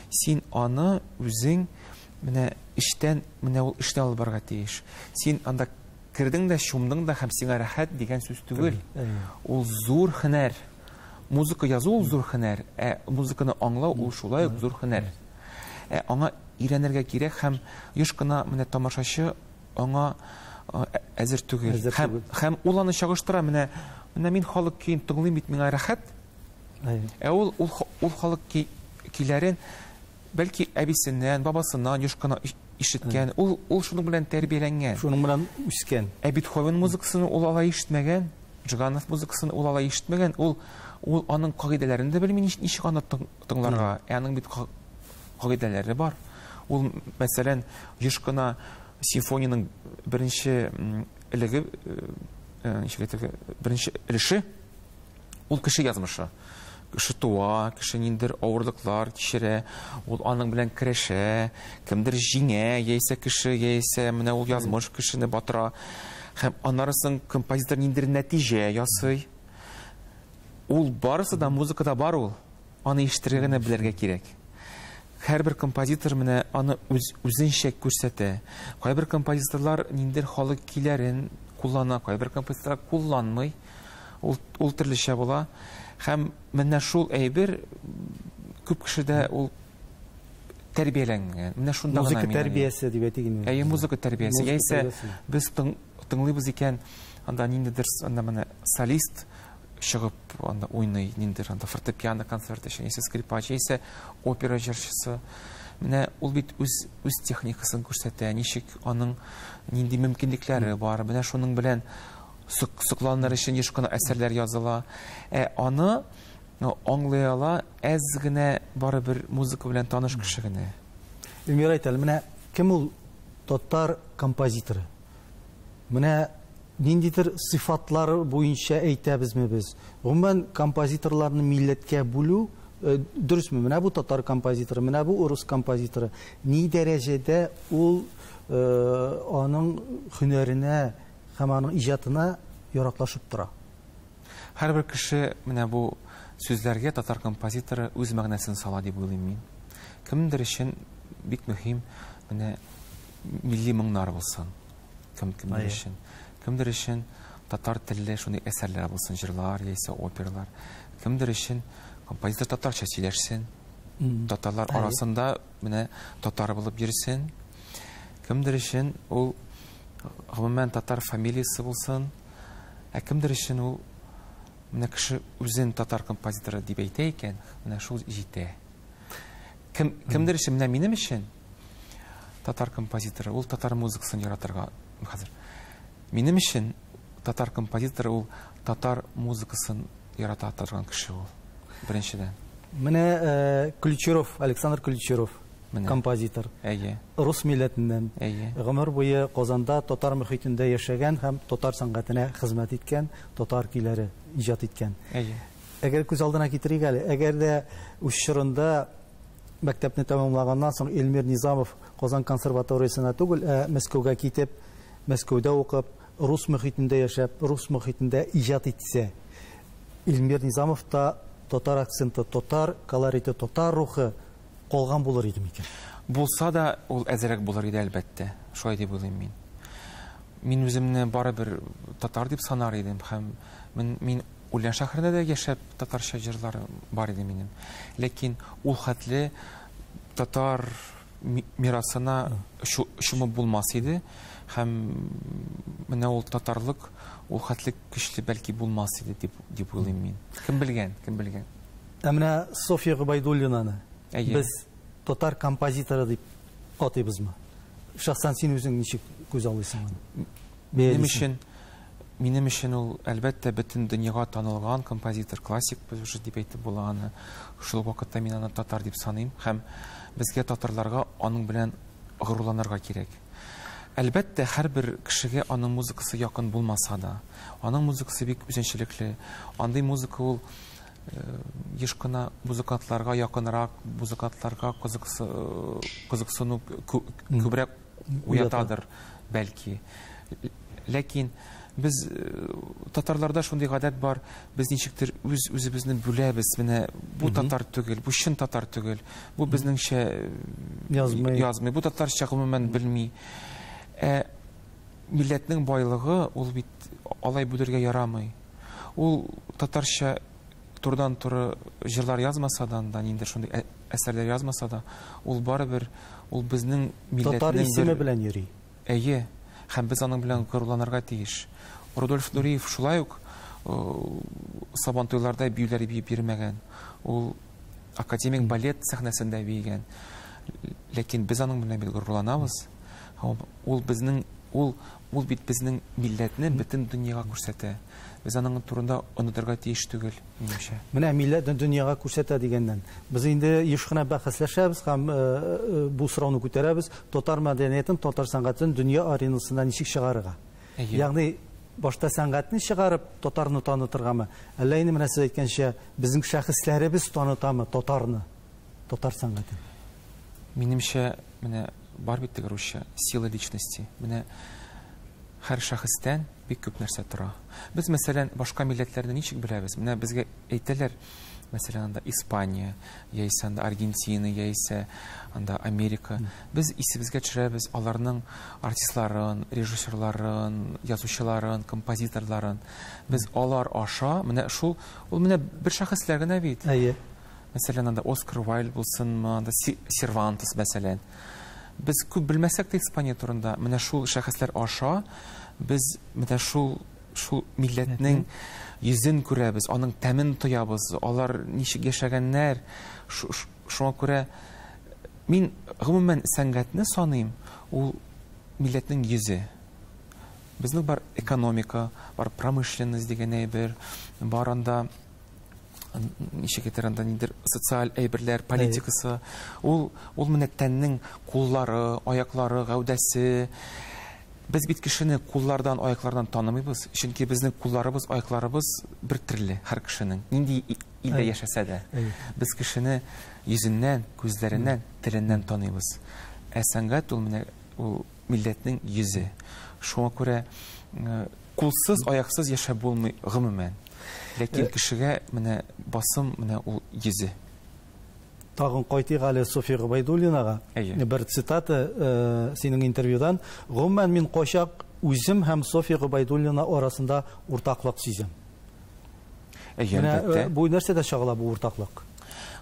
Син аны үзең менә эштән, менә ул эштән алып барга тиеш. Син анда кирдең дә, шумдың да һәм сиңа рәхәт дигән сүз түгел. Ул зур һөнәр. Музыка язу ул зур һөнәр, музыканы аңлау ул шулай ук зур һөнәр. Аңа өйрәнергә кирәк һәм еш кына менә тамашачы аңа әзер түгел. Һәм ул аны чагыштыра, менә мин халык көен тыңлыйм бит, миңа рәхәт. Ул халык көйләрен бәлки әбисеннән, бабасыннан еш кына ишеткән, ул шуның белән тәрбияләнгән. Шуның белән үскән. Бетховен музыкасын ул алай ишетмәгән, Жиганов музыкасын ул алай ишетмәгән, ул аның кагыйдәләрен дә белми, ничек аны тыңларга. Аның бит кагыйдәләре бар. Ул, мәсәлән, еш кына симфониянең беренче элеге, беренче өлеше ул кеше язмышы. Кеше туа, кеше ниндер авырлыклар кичерә, ул аның белән көрәшә, кемдер җиңә, яисә кеше, яисә менә ул язмыш кешене батыра. Һәм аннарысын композитор ниндер нәтиҗә ясый. Ул барысы да музыкада бар ул. Аны ишетергә генә белергә кирәк. Һәрбер композитор менә аны үзенчә күрсәтә. Кайбер композиторлар ниндер халык көйләрен куллана, кайбер композиторлар кулланмый. Ул төрлечә була. Һәм менә шул әйбер күп кешедә ул тәрбияләнгән. Менә шунда гына музыка тәрбиясе дип әйтик. Музыка тәрбиясе. Яисә без тыңлыйбыз икән, анда ниндидер анда менә солист чыгып анда уйный, ниндидер анда фортепиано концерты, яисә скрипач, яисә опера җырчысы. Менә ул бит үз техникасын күрсәтә, ничек аның нинди мөмкинлекләре бар. Менә шуның белән сокланыр өчен еш кына әсәрләр языла. Аны аңлый ала әз генә барыбер музыка белән таныш кеше генә. Эльмира әйтә, менә кем ул татар композиторы? Менә ниндидер сыйфатлары буенча әйтәбезме без? Гомумән композиторларны милләткә бүлү дөресме? Менә бу татар композиторы, менә бу урыс композиторы. Ни дәрәҗәдә ул аның һөнәренә һәм аның иҗатына яраклашып тора? Һәрбер кеше менә бу сүзләргә татар композиторы үз мәгънәсен сала дип уйлыйм мин. Кемдер өчен бик мөһим менә милли моңнар булсын. Кемдер өчен. Кемдер өчен татар телле шундый әсәрләр булсын, җырлар яисә опералар. Кемдер өчен композитор татарча сөйләшсен. Татарлар арасында менә татар булып йөрсен. кемдер өчен ул гомумән татар фамилиясы булсын, кемдер өчен ул менә кеше үзен татар композиторы дип әйтә икән, менә шул җитә. Кемдер өчен, менә минем өчен татар композиторы ул татар музыкасын яратырга хәзер. Минем өчен татар композиторы ул татар музыкасын ярата торган кеше ул. Беренчедән. Менә Ключеров, Александр Ключеров, композитор. Рус милләтеннән. Гомер буе Казанда татар мөхитендә яшәгән һәм татар сәнгатенә хезмәт иткән, татар көйләре иҗат иткән. Әгәр күз алдына китерик әле, әгәр дә үз чорында мәктәпне тәмамлаганнан соң Эльмир Низамов Казан консерваториясына түгел, Мәскәүгә китеп, Мәскәүдә укып, рус мөхитендә яшәп, рус мөхитендә иҗат итсә, Эльмир Низамов та татар акценты, татар колориты, татар рухы калган булыр иде микән? Булса да ул әзрәк булыр иде әлбәттә. Шулай дип уйлыйм мин. Мин үземне барыбер татар дип санар идем һәм мин Ульян шәһәрендә дә яшәп татарча җырлар бар иде минем. Ләкин ул хәтле татар мирасына шумы булмас иде һәм менә ул татарлык ул хәтле көчле бәлки булмас иде дип уйлыйм мин. Кем белгән? Менә София Гобайдуллинаны без татар композиторы дип атыйбызмы? Шәхсән син үзең ничек күз алыйсың аны? Минем өчен ул әлбәттә бөтен дөньяга танылган композитор, классик дип әйтеп була аны. Шул вакытта мин аны татар дип саныйм һәм безгә татарларга аның белән горурланырга кирәк. Әлбәттә һәрбер кешегә аның музыкасы якын булмаса да, аның музыкасы бик үзенчәлекле. Андый музыка ул еш кына музыкантларга якынрак, музыкантларга кызыксыну күбрәк уятадыр бәлки. Ләкин без татарларда шундый гадәт бар, без ничектер үзебезне бүләбез, менә бу татар түгел, бу чын татар түгел, бу безнеңчә язмый, бу татарча гомумән белми. Милләтнең байлыгы ул бит алай бүләргә ярамый. Ул татарча турыдан-туры җырлар язмаса да, инде шундый әсәрләр язмаса да, ул барыбер ул безнең милләтнең татар исеме белән йөри. Һәм без аның белән горурланырга тиеш. Рудольф Нуриев шулай ук сабантуйларда биюләр биеп йөрмәгән. Ул академик балет сәхнәсендә биегән. Ләкин без аның белән бит горурланабыз. Ул бит безнең милләтне бөтен дөньяга күрсәтә. Без аның турында онытырга тиеш түгел, минемчә. Менә милләтне дөньяга күрсәтә дигәннән. Без инде еш кына бәхәсләшәбез һәм бу сорауны күтәрәбез. Татар мәдәниятен, татар сәнгатен дөнья аренасына ничек чыгарырга? Ягъни башта сәнгатьне чыгарып, татарны танытыргамы? Әллә инде менә сез әйткәнчә, безнең шәхесләребез танытамы татарны, татар сәнгатен? Минемчә, менә бар бит русча сила личности. Менә һәр шәхестән бик күп нәрсә тора. Без, мәсәлән, башка милләтләрне ничек беләбез? Менә безгә әйтәләр, мәсәлән, анда Испания, яисә анда Аргентина, яисә анда Америка. Без исебезгә төшерәбез аларның артистларын, режиссерларын, язучыларын, композиторларын. Без алар аша, менә шул, ул менә бер шәхесләр генә бит. Мәсәлән, анда Оскар Уайльд булсынмы, анда Сервантес, мәсәлән. Без күп белмәсәк тә Испания турында, менә шул шәхесләр аша без менә шул милләтнең йөзен күрәбез, аның тәмен тоябыз, алар ничек яшәгәннәр. Шуңа күрә мин гомумән сәнгатьне саныйм, ул милләтнең йөзе. Безнең бар экономика, бар промышленность дигән әйбер, бар анда ничек әйтергә нидер социаль әйберләр, политикасы. Ул менә тәннең куллары, аяклары, гәүдәсе. Без бит кешене куллардан, аяклардан танымыйбыз, чөнки безнең кулларыбыз, аякларыбыз бер төрле һәр кешенең. Нинди илдә яшәсә дә. Без кешене йөзеннән, күзләреннән, теленнән таныйбыз. Сәнгать ул менә ул милләтнең йөзе. Шуңа күрә кулсыз, аяксыз яшәп булмый гомумән. Ләкин кешегә менә басым менә ул йөзе. Тагын кайтыйк әле София Гобайдуллинага. Бер цитата синең интервьюдан. Гомумән мин кайчак үзем һәм София Гобайдуллина арасында уртаклык сизәм. Бу нәрсәдә чагыла бу уртаклык?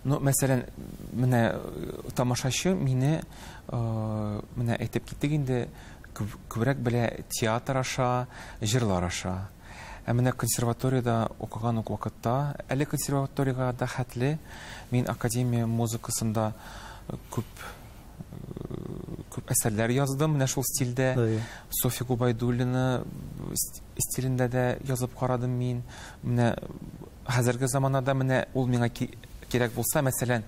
Ну, мәсәлән, менә тамашачы мине менә әйтеп киттек инде, күбрәк белә театр аша, җырлар аша. Менә консерваториядә укыган ук вакытта, әле консерваториягә да хәтле, мин академия музыкасында күп әсәрләр яздым, менә шул стильдә. София Губайдуллина стилендә дә язып карадым мин. Менә хәзерге заманда менә ул миңа кирәк булса, мәсәлән,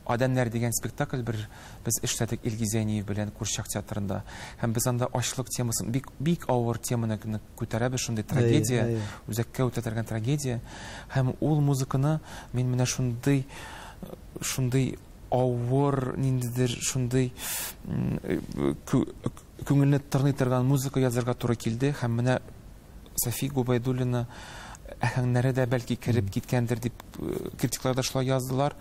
Адәмнәр дигән спектакль без эшләдек Илгизәниев белән Курчак театрында. Һәм без анда ачлык темасын, бик авыр теманы күтәрәбез, шундый трагедия, үзәккә үтәтергән трагедия. Һәм ул музыканы мин менә шундый авыр, ниндидер шундый күңелне тырный торган музыка язарга туры килде. Һәм менә София Губайдуллина әһәңнәре дә бәлки кереп киткәндер дип критиклар да шулай яздылар.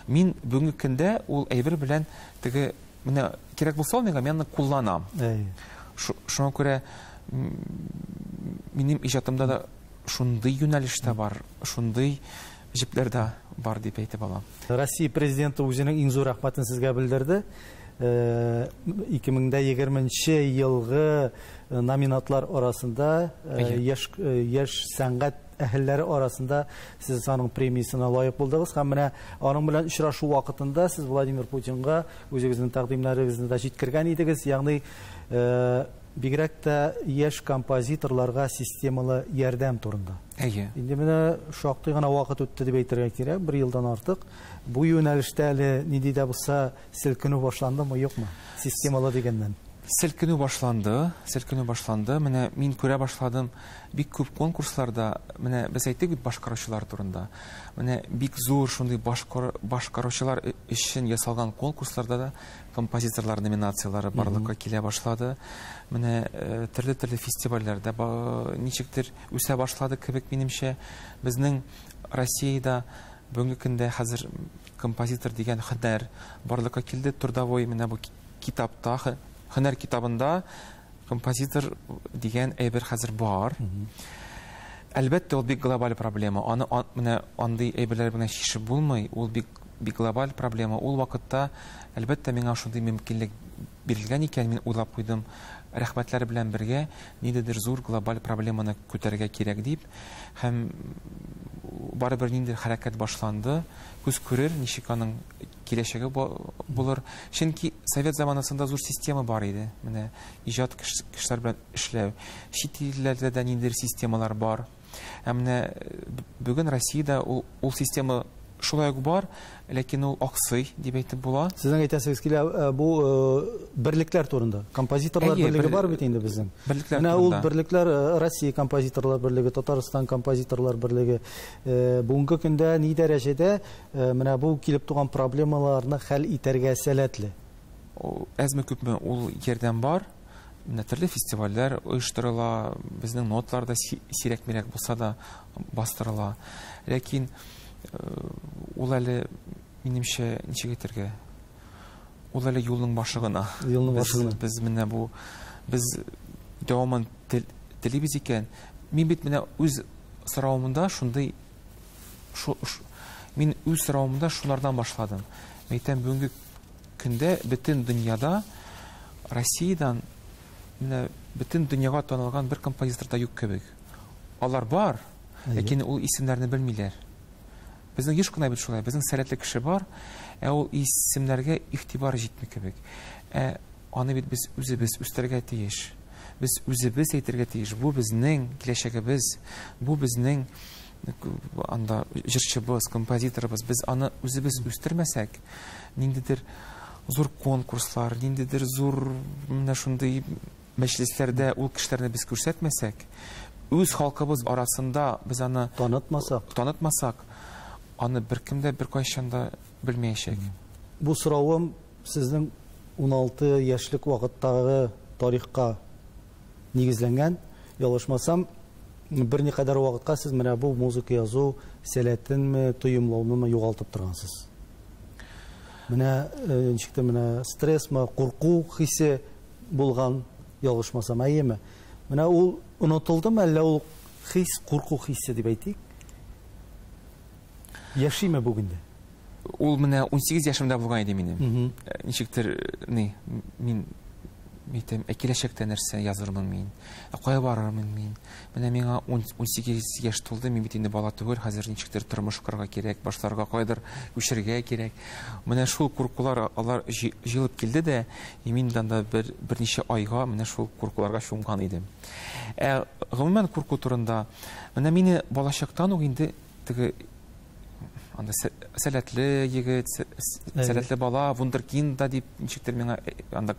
Мин бүгенге көндә ул әйбер белән теге менә кирәк булса миңа мен аны кулланам. Шуңа күрә минем иҗатымда да шундый юнәлеш тә бар, шундый җепләр дә бар дип әйтеп алам. Россия президенты үзенең иң зур рәхмәтен сезгә белдерде. 2020 елгы номинатлар арасында яшь сәнгать әһелләре арасында сез аның премиясына лаек булдыгыз. Һәм менә аның белән очрашу вакытында сез Владимир Путинга үзегезнең тәкъдимнәрегезне дә җиткергән идегез. Ягъни бигрәк тә яшь композиторларга системалы ярдәм турында. Инде менә шактый гына вакыт үтте дип әйтергә кирәк, 1 елдан артык. Бу юнәлештә әле нинди дә булса селкенү башландымы, юкмы? Системалы дигәннән. Селкенү башланды. Менә мин күрә башладым бик күп конкурсларда, менә без әйттек бит башкаручылар турында. Менә бик зур шундый башкаручылар өчен ясалган конкурсларда да композиторлар номинациялары барлыкка килә башлады. Менә төрле фестивальләрдә ничектер үсә башлады кебек минемчә. Безнең Россиядә бүгенге көндә хәзер композитор дигән һөнәр барлыкка килде. Трудовой менә бу китапта, һөнәр китабында композитор дигән әйбер хәзер бар. Әлбәттә, ул бик глобаль проблема. Аны менә андый әйберләр белән чишеп булмый. Ул бик глобаль проблема. Ул вакытта әлбәттә миңа шундый мөмкинлек бирелгән икән, мин уйлап куйдым, рәхмәтләр белән бергә ниндидер зур глобаль проблеманы күтәрергә кирәк дип. Һәм барыбер ниндидер хәрәкәт башланды. Күз күрер, ничек аның киләчәге булыр. Чөнки совет заманасында зур система бар иде. Менә иҗат кешеләр белән эшләү. Чит илләрдә дә ниндидер системалар бар. Менә бүген Россиядә ул система шулай ук бар, ләкин ул аксый дип әйтеп була. Сезнең әйтәсегез килә бу берлекләр турында. Композиторлар берлеге бар бит инде безнең. Менә ул берлекләр Россия композиторлар берлеге, Татарстан композиторлар берлеге бүгенге көндә ни дәрәҗәдә менә бу килеп туган проблемаларны хәл итәргә сәләтле? Әзме күпме ул ярдәм бар. Менә төрле фестивальләр оештырыла, безнең нотларда сирәк-мирәк булса да бастырыла. Ләкин ул әле минемчә ничек әйтергә? Ул әле юлның башы гына. Без менә бу дәвамын телибез икән. Мин бит менә үз сорауымда шундый мин үз сорауымда шулардан башладым. Әйтәм, бүгенге көндә бөтен дөньяда Россиядән менә бөтен дөньяга танылган бер композитор да юк кебек. Алар бар, ләкин ул исемнәрне белмиләр. Безнең еш кына бит шулай, безнең сәләтле кеше бар, ул исемнәргә игътибар җитми кебек. Аны бит без үзебез үстәргә тиеш. Без үзебез әйтергә тиеш. Бу безнең киләчәгебез, бу безнең анда җырчыбыз, композиторыбыз. Без аны үзебез үстермәсәк, ниндидер зур конкурслар, ниндидер зур менә шундый мәҗлесләрдә ул кешеләрне без күрсәтмәсәк, үз халкыбыз арасында без аны танытмасак, аны беркем дә беркайчан да белмәячәк. Бу соравым сезнең 16 яшьлек вакыттагы тарихка нигезләнгән. Ялгышмасам, берникадәр вакытка сез менә бу музыка язу сәләтенме, тоемлауны югалтып торгансыз. Менә ничектә менә стрессме, курку хисе булган, ялгышмасам, әйеме? Менә ул онытылдымы, әллә ул хис, курку хисе дип әйтик? Яшиме бүгендә? ул менә 18 яшымда булган иде минем. Ничектер мин әйтәм, киләчәктә нәрсә язырмын мин? Кая барырмын мин? Менә миңа 18 яшь тулды, мин бит инде бала түгел, хәзер ничектер тормыш корырга кирәк, башларга кайдыр күчәргә кирәк. Менә шул куркулар алар җыелып килде дә, мин да берничә айга менә шул куркуларга чумган идем. Гомумән курку турында, менә мине балачактан ук инде теге анда сәләтле егет, сәләтле бала, вундеркинд да дип ничектер миңа анда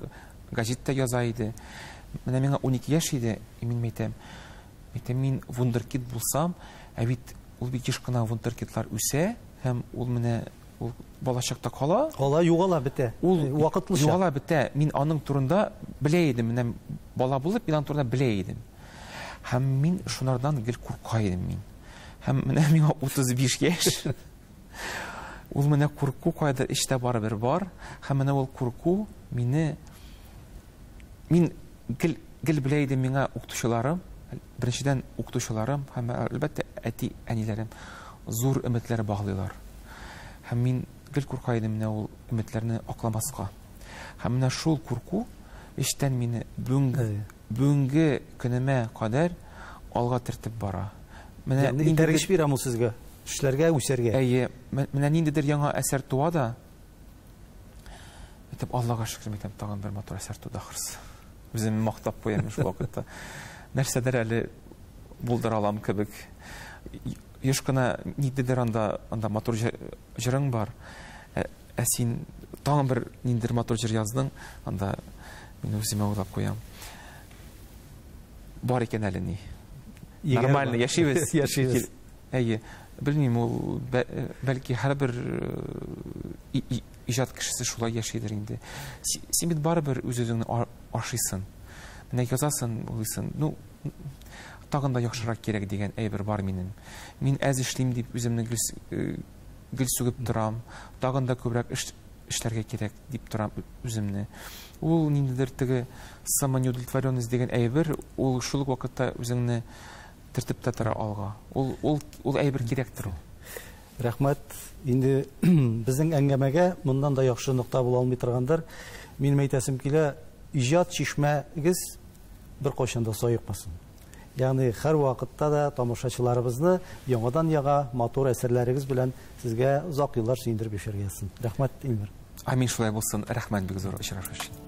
газетта яза иде. Менә миңа 12 яшь иде, мин әйтәм, мин вундеркинд булсам, бит ул бит еш кына вундеркиндлар үсә, һәм ул менә ул балачакта кала. Кала югала бетә. Ул вакытлыча югала бетә. Мин аның турында белә идем, менә бала булып, мин аның турында белә идем. Һәм мин шунардан гел курка идем мин. Һәм менә миңа 35 яшь. Ул менә курку кайда эштә барыбер бар, һәм менә ул курку мин гел белә идем, миңа укытучыларым, беренчедән укытучыларым һәм әлбәттә әти-әниләрем зур өметләр баглыйлар. Һәм мин гел курка идем менә ул өметләрне акламаска. Һәм менә шул курку эштән мине бүгенге көнемә кадәр алга тертеп бара. Менә интереш бирәм ул сезгә, эшләргә, үсәргә. Менә ниндидер яңа әсәр туа да, Аллага шөкер, тагын бер матур әсәр туды ахырсы. Үзем мактап куям шул вакытта. Нәрсәдер әле булдыра алам кебек. Еш кына ниндидер анда матур җырың бар. Син тагын бер ниндидер матур җыр яздың, анда мин үземә уйлап куям. Бар икән әле ни. Нормально яшибез. Белмим, ул бәлки һәрбер иҗат кешесе шулай яшидер инде. Син бит барыбер үз-үзеңне ашыйсың. Менә язасың, уйлыйсың, тагын да яхшырак кирәк дигән әйбер бар минем. Мин әз эшлим дип үземне гел сүгеп торам, тагын да күбрәк эшләргә кирәк дип торам үземне. Ул ниндидер теге самоудовлетворенность дигән әйбер, ул шул ук вакытта үзеңне тертеп тә алга. Ул әйбер кирәктер ул. Рәхмәт. Инде безнең әңгәмәгә моннан да яхшы нокта була алмый торгандыр. Мин әйтәсем килә, иҗат чишмәгез бер кайчан да саекмасын. Ягъни һәр вакытта да тамашачыларыбызны яңадан яга матур әсәрләрегез белән сезгә озак еллар сөендереп яшәргә ясын. Рәхмәт, Илмир. Амин, шулай булсын. Рәхмәт бик зур очрашу өчен.